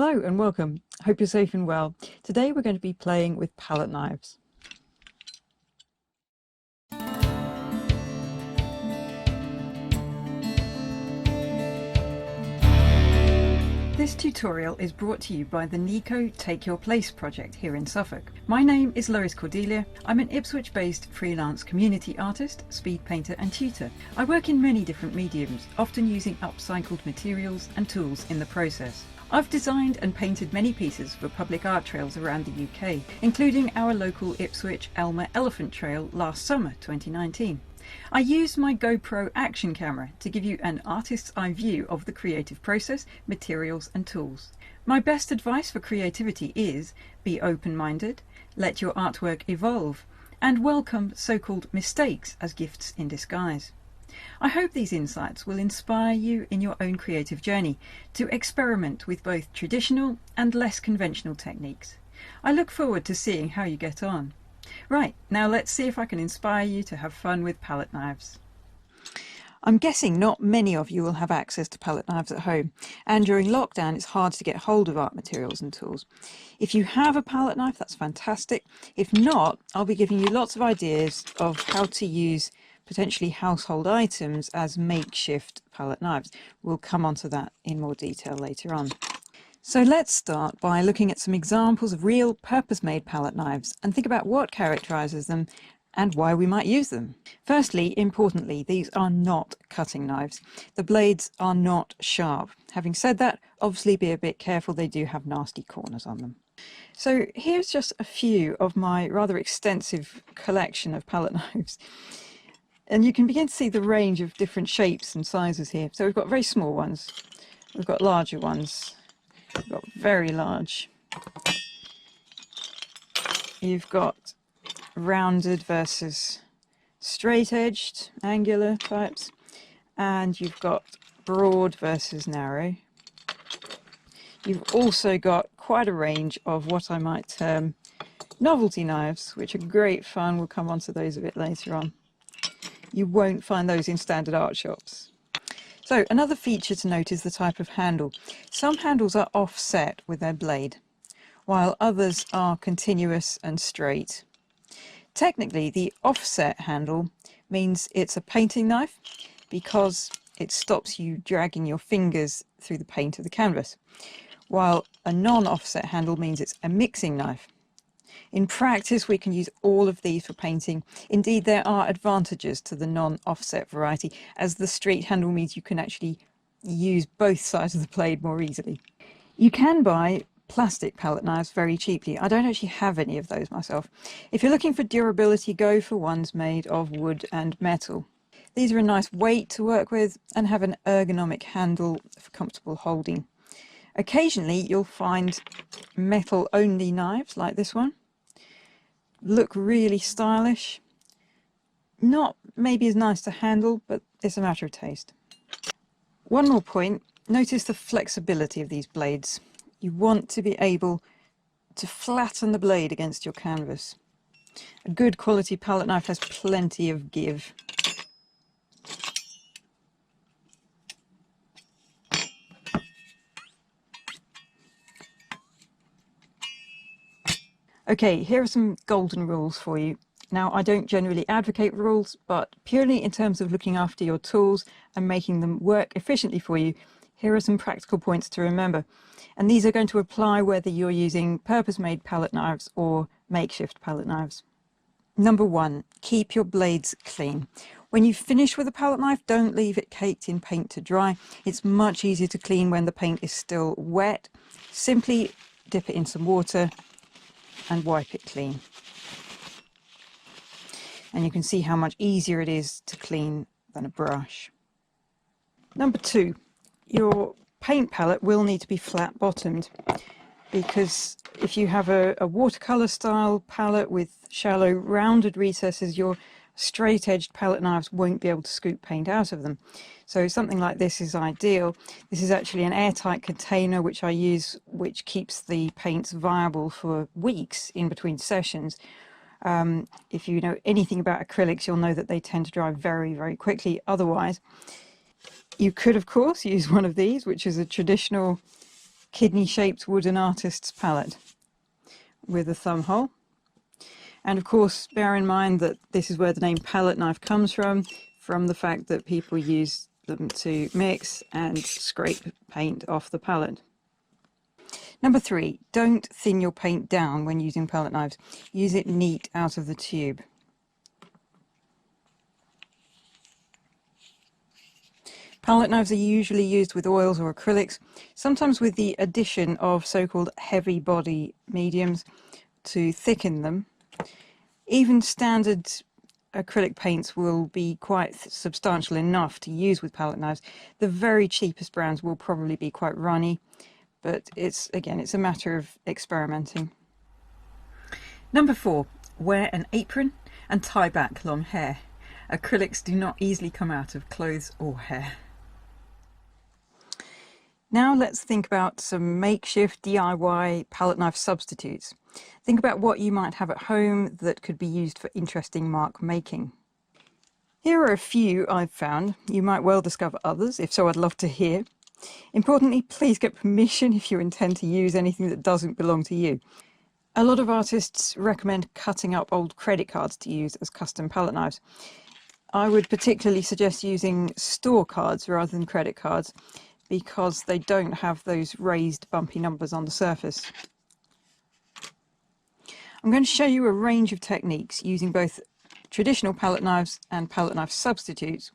Hello and welcome. Hope you're safe and well. Today we're going to be playing with palette knives. This tutorial is brought to you by the Nico Take Your Place project here in Suffolk. My name is Lois Cordelia. I'm an Ipswich-based freelance community artist, speed painter and tutor. I work in many different mediums, often using upcycled materials and tools in the process. I've designed and painted many pieces for public art trails around the UK, including our local Ipswich Elmer Elephant Trail last summer 2019. I used my GoPro action camera to give you an artist's eye view of the creative process, materials and tools. My best advice for creativity is be open-minded, let your artwork evolve, and welcome so-called mistakes as gifts in disguise. I hope these insights will inspire you in your own creative journey to experiment with both traditional and less conventional techniques. I look forward to seeing how you get on. Right, now let's see if I can inspire you to have fun with palette knives. I'm guessing not many of you will have access to palette knives at home, and during lockdown it's hard to get hold of art materials and tools. If you have a palette knife, that's fantastic. If not, I'll be giving you lots of ideas of how to use potentially household items as makeshift palette knives. We'll come onto that in more detail later on. So let's start by looking at some examples of real purpose-made palette knives and think about what characterises them and why we might use them. Firstly, importantly, these are not cutting knives. The blades are not sharp. Having said that, obviously be a bit careful, they do have nasty corners on them. So here's just a few of my rather extensive collection of palette knives. And you can begin to see the range of different shapes and sizes here. So we've got very small ones, we've got larger ones, we've got very large, you've got rounded versus straight-edged, angular types, and you've got broad versus narrow. You've also got quite a range of what I might term novelty knives, which are great fun. We'll come on to those a bit later on. You won't find those in standard art shops. So another feature to note is the type of handle. Some handles are offset with their blade, while others are continuous and straight. Technically, the offset handle means it's a painting knife because it stops you dragging your fingers through the paint of the canvas, while a non-offset handle means it's a mixing knife. In practice, we can use all of these for painting. Indeed, there are advantages to the non-offset variety, as the straight handle means you can actually use both sides of the blade more easily. You can buy plastic palette knives very cheaply. I don't actually have any of those myself. If you're looking for durability, go for ones made of wood and metal. These are a nice weight to work with and have an ergonomic handle for comfortable holding. Occasionally, you'll find metal-only knives like this one. Look really stylish, not maybe as nice to handle, but it's a matter of taste. One more point, notice the flexibility of these blades. You want to be able to flatten the blade against your canvas. A good quality palette knife has plenty of give. Okay, here are some golden rules for you. Now, I don't generally advocate rules, but purely in terms of looking after your tools and making them work efficiently for you, here are some practical points to remember. And these are going to apply whether you're using purpose-made palette knives or makeshift palette knives. Number one, keep your blades clean. When you finish with a palette knife, don't leave it caked in paint to dry. It's much easier to clean when the paint is still wet. Simply dip it in some water and wipe it clean. And you can see how much easier it is to clean than a brush. Number two, your paint palette will need to be flat bottomed, because if you have a watercolor style palette with shallow rounded recesses, your straight edged palette knives won't be able to scoop paint out of them. So something like this is ideal. This is actually an airtight container which I use, which keeps the paints viable for weeks in between sessions. If you know anything about acrylics, you'll know that they tend to dry very, very quickly otherwise. You could, of course, use one of these, which is a traditional kidney-shaped wooden artist's palette with a thumb hole. And of course, bear in mind that this is where the name palette knife comes from the fact that people use them to mix and scrape paint off the palette. Number 3, don't thin your paint down when using palette knives. Use it neat out of the tube. Palette knives are usually used with oils or acrylics, sometimes with the addition of so-called heavy body mediums to thicken them. Even standard acrylic paints will be quite substantial enough to use with palette knives. The very cheapest brands will probably be quite runny, but it's a matter of experimenting. Number 4, wear an apron and tie back long hair. Acrylics do not easily come out of clothes or hair. Now let's think about some makeshift DIY palette knife substitutes. Think about what you might have at home that could be used for interesting mark making. Here are a few I've found. You might well discover others, if so I'd love to hear. Importantly, please get permission if you intend to use anything that doesn't belong to you. A lot of artists recommend cutting up old credit cards to use as custom palette knives. I would particularly suggest using store cards rather than credit cards, because they don't have those raised bumpy numbers on the surface. I'm going to show you a range of techniques using both traditional palette knives and palette knife substitutes.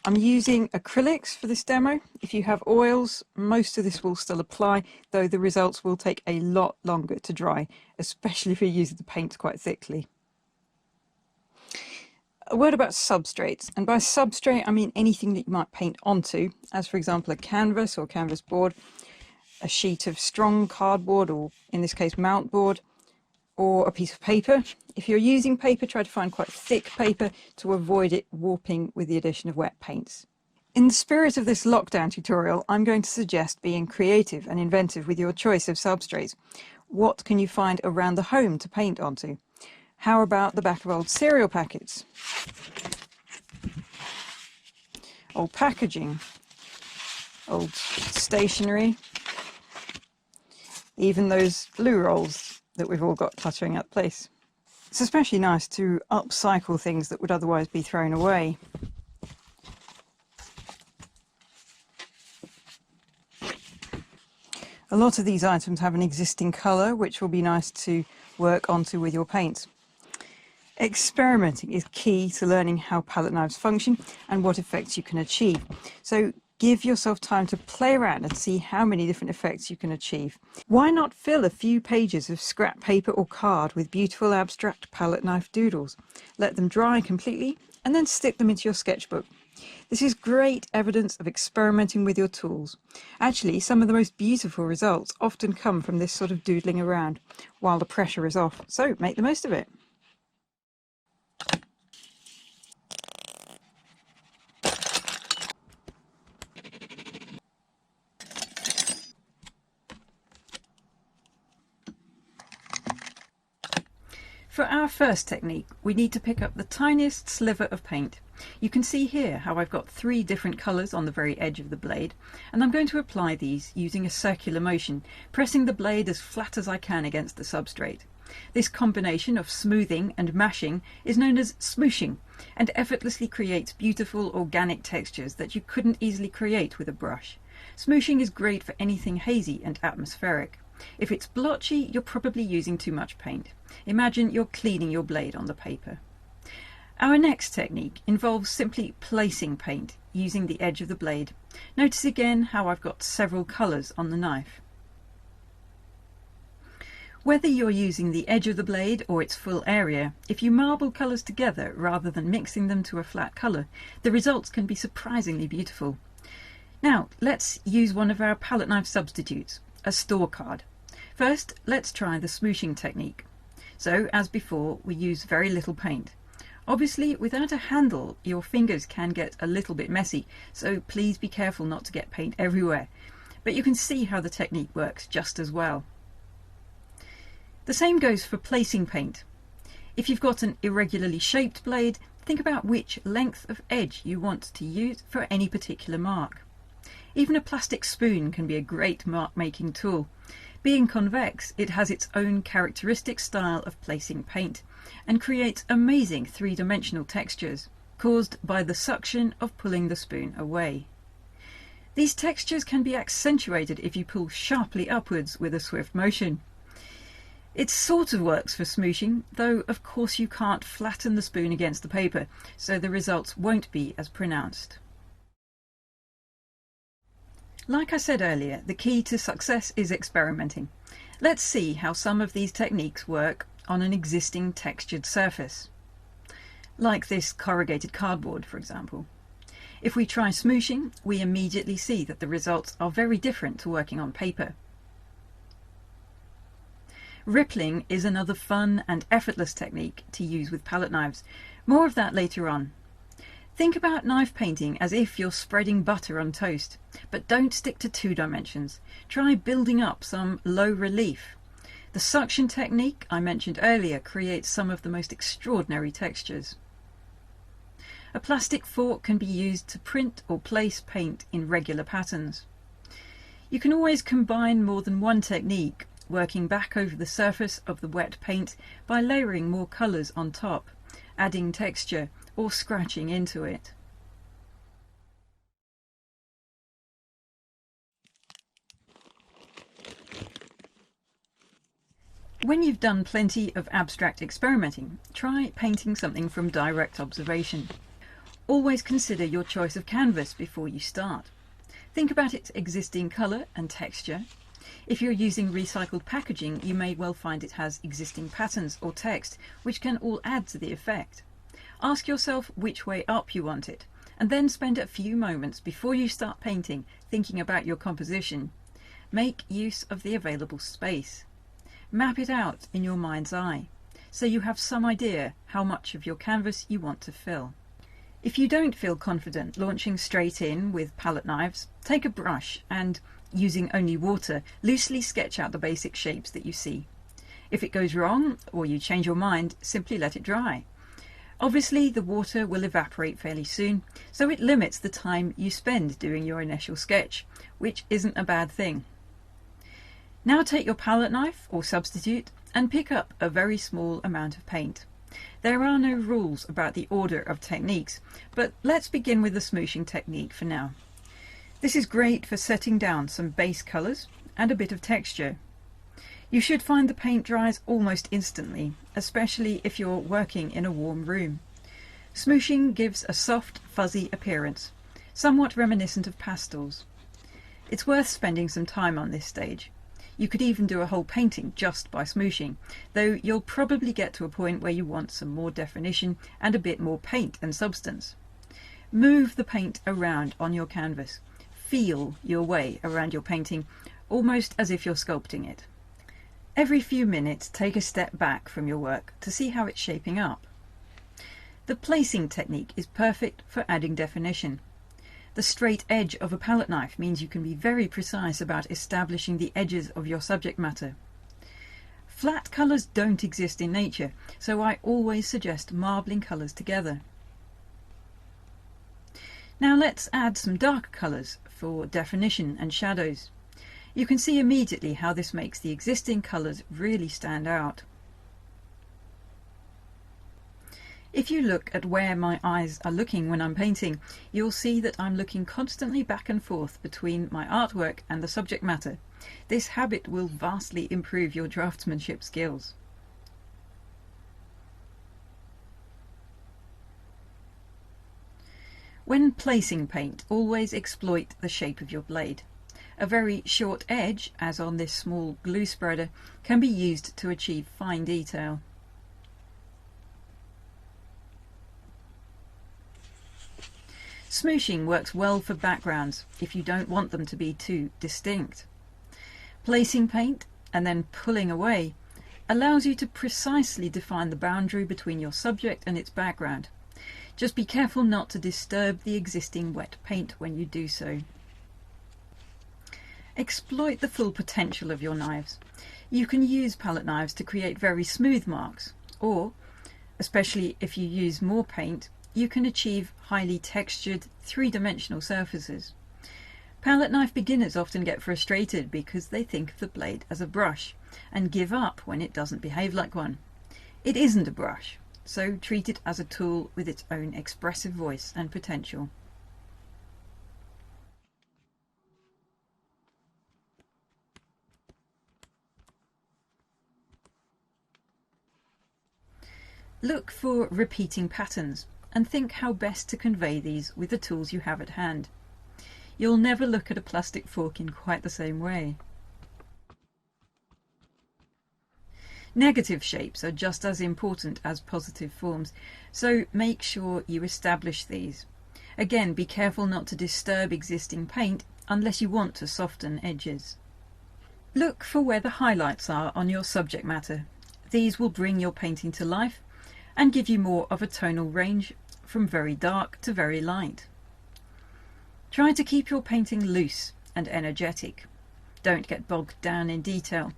I'm using acrylics for this demo. If you have oils, most of this will still apply, though the results will take a lot longer to dry, especially if you're using the paint quite thickly. A word about substrates, and by substrate I mean anything that you might paint onto, as for example a canvas or canvas board, a sheet of strong cardboard, or in this case mount board, or a piece of paper. If you're using paper, try to find quite thick paper to avoid it warping with the addition of wet paints. In the spirit of this lockdown tutorial, I'm going to suggest being creative and inventive with your choice of substrates. What can you find around the home to paint onto? How about the back of old cereal packets? Old packaging, old stationery, even those glue rolls that we've all got cluttering at the place. It's especially nice to upcycle things that would otherwise be thrown away. A lot of these items have an existing colour, which will be nice to work onto with your paints. Experimenting is key to learning how palette knives function and what effects you can achieve. So give yourself time to play around and see how many different effects you can achieve. Why not fill a few pages of scrap paper or card with beautiful abstract palette knife doodles? Let them dry completely and then stick them into your sketchbook. This is great evidence of experimenting with your tools. Actually, some of the most beautiful results often come from this sort of doodling around while the pressure is off, so make the most of it. For our first technique, we need to pick up the tiniest sliver of paint. You can see here how I've got 3 different colours on the very edge of the blade, and I'm going to apply these using a circular motion, pressing the blade as flat as I can against the substrate. This combination of smoothing and mashing is known as smooshing, and effortlessly creates beautiful organic textures that you couldn't easily create with a brush. Smooshing is great for anything hazy and atmospheric. If it's blotchy, you're probably using too much paint. Imagine you're cleaning your blade on the paper. Our next technique involves simply placing paint using the edge of the blade. Notice again how I've got several colours on the knife. Whether you're using the edge of the blade or its full area, if you marble colours together rather than mixing them to a flat colour, the results can be surprisingly beautiful. Now let's use one of our palette knife substitutes, a store card. First, let's try the smooshing technique. So, as before, we use very little paint. Obviously, without a handle, your fingers can get a little bit messy, so please be careful not to get paint everywhere. But you can see how the technique works just as well. The same goes for placing paint. If you've got an irregularly shaped blade, think about which length of edge you want to use for any particular mark. Even a plastic spoon can be a great mark-making tool. Being convex, it has its own characteristic style of placing paint and creates amazing three-dimensional textures caused by the suction of pulling the spoon away. These textures can be accentuated if you pull sharply upwards with a swift motion. It sort of works for smooshing, though of course you can't flatten the spoon against the paper, so the results won't be as pronounced. Like I said earlier, the key to success is experimenting. Let's see how some of these techniques work on an existing textured surface. Like this corrugated cardboard, for example. If we try smooshing, we immediately see that the results are very different to working on paper. Rippling is another fun and effortless technique to use with palette knives. More of that later on. Think about knife painting as if you're spreading butter on toast, but don't stick to 2 dimensions. Try building up some low relief. The suction technique I mentioned earlier creates some of the most extraordinary textures. A plastic fork can be used to print or place paint in regular patterns. You can always combine more than one technique, working back over the surface of the wet paint by layering more colours on top, adding texture, or scratching into it. When you've done plenty of abstract experimenting, try painting something from direct observation. Always consider your choice of canvas before you start. Think about its existing colour and texture. If you're using recycled packaging, you may well find it has existing patterns or text, which can all add to the effect. Ask yourself which way up you want it, and then spend a few moments before you start painting thinking about your composition. Make use of the available space. Map it out in your mind's eye, so you have some idea how much of your canvas you want to fill. If you don't feel confident launching straight in with palette knives, take a brush and, using only water, loosely sketch out the basic shapes that you see. If it goes wrong, or you change your mind, simply let it dry. Obviously, the water will evaporate fairly soon, so it limits the time you spend doing your initial sketch, which isn't a bad thing. Now take your palette knife, or substitute, and pick up a very small amount of paint. There are no rules about the order of techniques, but let's begin with the smooshing technique for now. This is great for setting down some base colours and a bit of texture. You should find the paint dries almost instantly, especially if you're working in a warm room. Smooshing gives a soft, fuzzy appearance, somewhat reminiscent of pastels. It's worth spending some time on this stage. You could even do a whole painting just by smooshing, though you'll probably get to a point where you want some more definition and a bit more paint and substance. Move the paint around on your canvas. Feel your way around your painting, almost as if you're sculpting it. Every few minutes, take a step back from your work to see how it's shaping up. The placing technique is perfect for adding definition. The straight edge of a palette knife means you can be very precise about establishing the edges of your subject matter. Flat colours don't exist in nature, so I always suggest marbling colours together. Now let's add some darker colours for definition and shadows. You can see immediately how this makes the existing colours really stand out. If you look at where my eyes are looking when I'm painting, you'll see that I'm looking constantly back and forth between my artwork and the subject matter. This habit will vastly improve your draftsmanship skills. When placing paint, always exploit the shape of your blade. A very short edge, as on this small glue spreader, can be used to achieve fine detail. Smooshing works well for backgrounds if you don't want them to be too distinct. Placing paint and then pulling away allows you to precisely define the boundary between your subject and its background. Just be careful not to disturb the existing wet paint when you do so. Exploit the full potential of your knives. You can use palette knives to create very smooth marks, or, especially if you use more paint, you can achieve highly textured, three-dimensional surfaces. Palette knife beginners often get frustrated because they think of the blade as a brush and give up when it doesn't behave like one. It isn't a brush, so treat it as a tool with its own expressive voice and potential. Look for repeating patterns and think how best to convey these with the tools you have at hand. You'll never look at a plastic fork in quite the same way. Negative shapes are just as important as positive forms, so make sure you establish these. Again, be careful not to disturb existing paint unless you want to soften edges. Look for where the highlights are on your subject matter. These will bring your painting to life and give you more of a tonal range from very dark to very light. Try to keep your painting loose and energetic. Don't get bogged down in detail.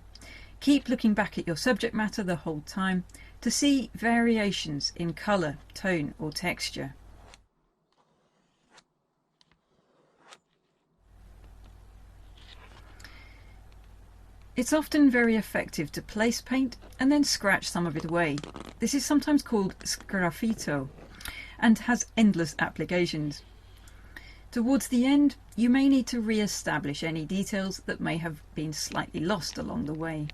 Keep looking back at your subject matter the whole time to see variations in colour, tone or texture. It's often very effective to place paint and then scratch some of it away. This is sometimes called sgraffito and has endless applications. Towards the end, you may need to re-establish any details that may have been slightly lost along the way.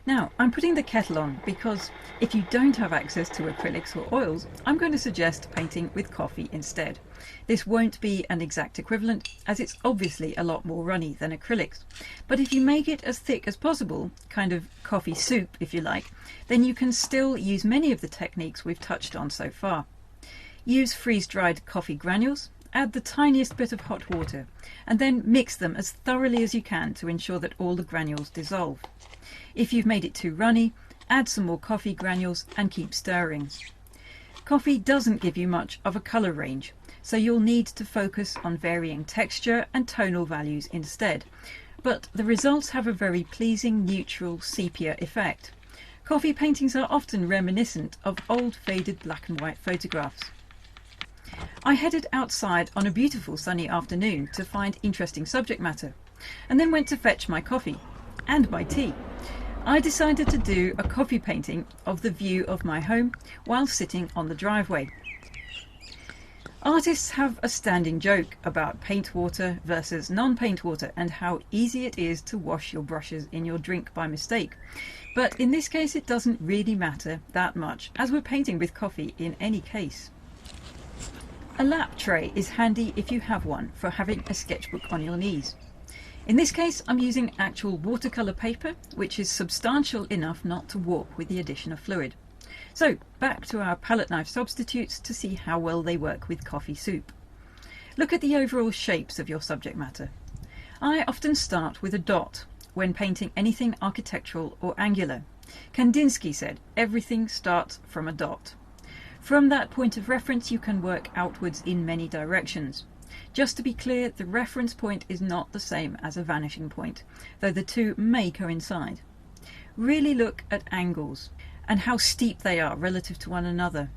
Now, I'm putting the kettle on because if you don't have access to acrylics or oils, I'm going to suggest painting with coffee instead. This won't be an exact equivalent, as it's obviously a lot more runny than acrylics. But if you make it as thick as possible, kind of coffee soup if you like, then you can still use many of the techniques we've touched on so far. Use freeze-dried coffee granules, add the tiniest bit of hot water, and then mix them as thoroughly as you can to ensure that all the granules dissolve. If you've made it too runny, add some more coffee granules and keep stirring. Coffee doesn't give you much of a colour range, so you'll need to focus on varying texture and tonal values instead, but the results have a very pleasing neutral sepia effect. Coffee paintings are often reminiscent of old faded black and white photographs. I headed outside on a beautiful sunny afternoon to find interesting subject matter, and then went to fetch my coffee and my tea. I decided to do a coffee painting of the view of my home while sitting on the driveway. Artists have a standing joke about paint water versus non-paint water and how easy it is to wash your brushes in your drink by mistake. But in this case it doesn't really matter that much, as we're painting with coffee in any case. A lap tray is handy if you have one for having a sketchbook on your knees. In this case I'm using actual watercolour paper, which is substantial enough not to warp with the addition of fluid. So back to our palette knife substitutes to see how well they work with coffee soup. Look at the overall shapes of your subject matter. I often start with a dot when painting anything architectural or angular. Kandinsky said, everything starts from a dot. From that point of reference you can work outwards in many directions. Just to be clear, the reference point is not the same as a vanishing point, though the two may coincide. Really look at angles and how steep they are relative to one another.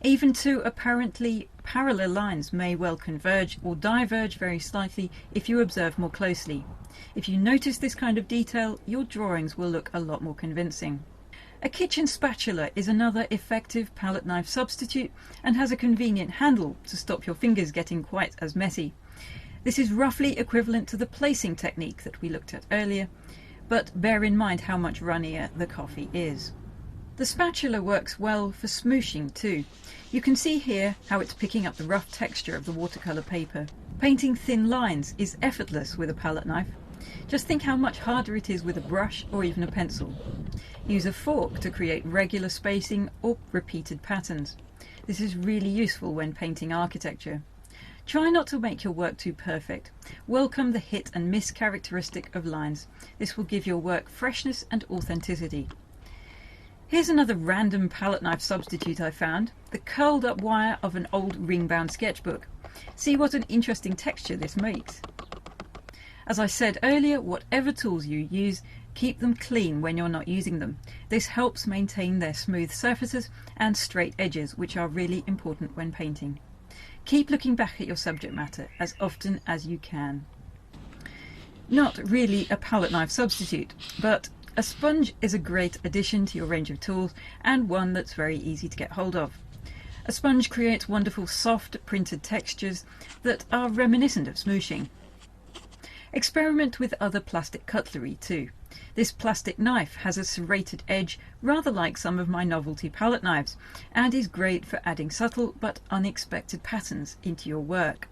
Even two apparently parallel lines may well converge or diverge very slightly if you observe more closely. If you notice this kind of detail, your drawings will look a lot more convincing. A kitchen spatula is another effective palette knife substitute and has a convenient handle to stop your fingers getting quite as messy. This is roughly equivalent to the placing technique that we looked at earlier, but bear in mind how much runnier the coffee is. The spatula works well for smooshing too. You can see here how it's picking up the rough texture of the watercolour paper. Painting thin lines is effortless with a palette knife. Just think how much harder it is with a brush or even a pencil. Use a fork to create regular spacing or repeated patterns. This is really useful when painting architecture. Try not to make your work too perfect. Welcome the hit and miss characteristic of lines. This will give your work freshness and authenticity. Here's another random palette knife substitute I found, the curled up wire of an old ring-bound sketchbook. See what an interesting texture this makes. As I said earlier, whatever tools you use, keep them clean when you're not using them. This helps maintain their smooth surfaces and straight edges, which are really important when painting. Keep looking back at your subject matter as often as you can. Not really a palette knife substitute, but a sponge is a great addition to your range of tools and one that's very easy to get hold of. A sponge creates wonderful soft printed textures that are reminiscent of smooshing. Experiment with other plastic cutlery too. This plastic knife has a serrated edge, rather like some of my novelty palette knives, and is great for adding subtle but unexpected patterns into your work.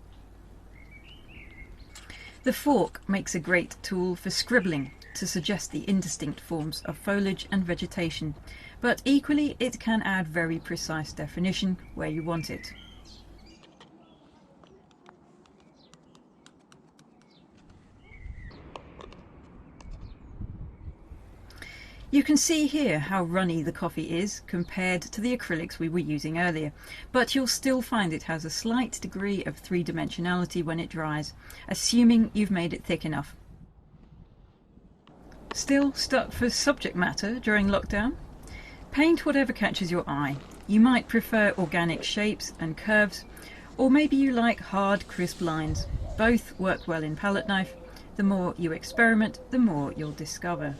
The fork makes a great tool for scribbling to suggest the indistinct forms of foliage and vegetation, but equally it can add very precise definition where you want it. You can see here how runny the coffee is compared to the acrylics we were using earlier, but you'll still find it has a slight degree of three-dimensionality when it dries, assuming you've made it thick enough. Still stuck for subject matter during lockdown? Paint whatever catches your eye. You might prefer organic shapes and curves, or maybe you like hard, crisp lines. Both work well in palette knife. The more you experiment, the more you'll discover.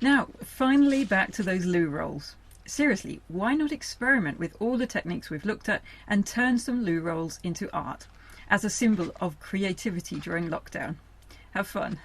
Now, finally back to those loo rolls. Seriously, why not experiment with all the techniques we've looked at and turn some loo rolls into art as a symbol of creativity during lockdown? Have fun.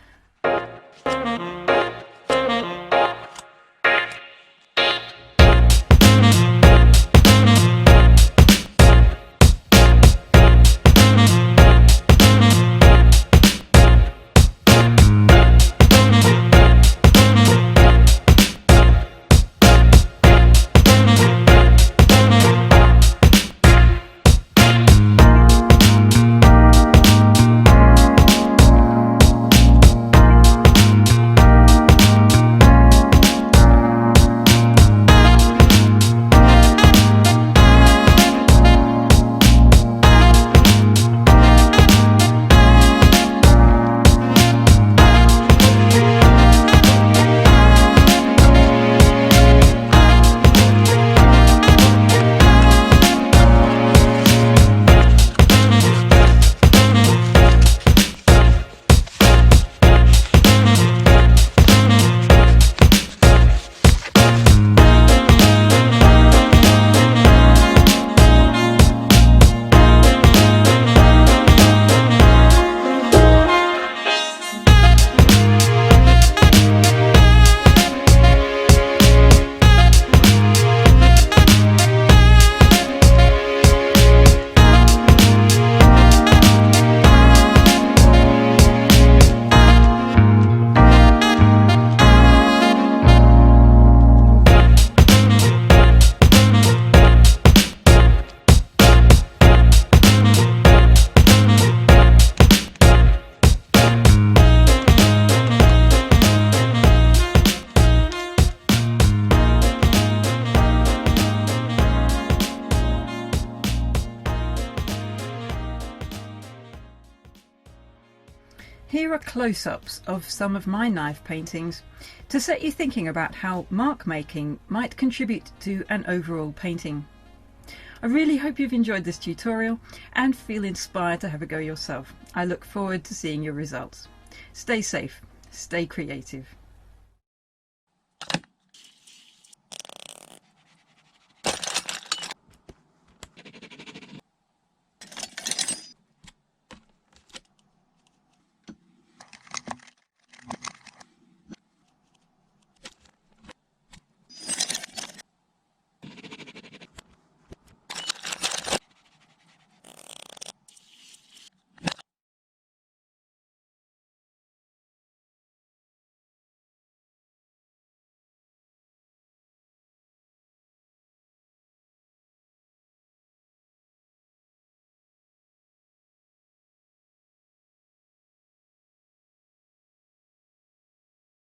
Here are close-ups of some of my knife paintings to set you thinking about how mark making might contribute to an overall painting. I really hope you've enjoyed this tutorial and feel inspired to have a go yourself. I look forward to seeing your results. Stay safe, stay creative.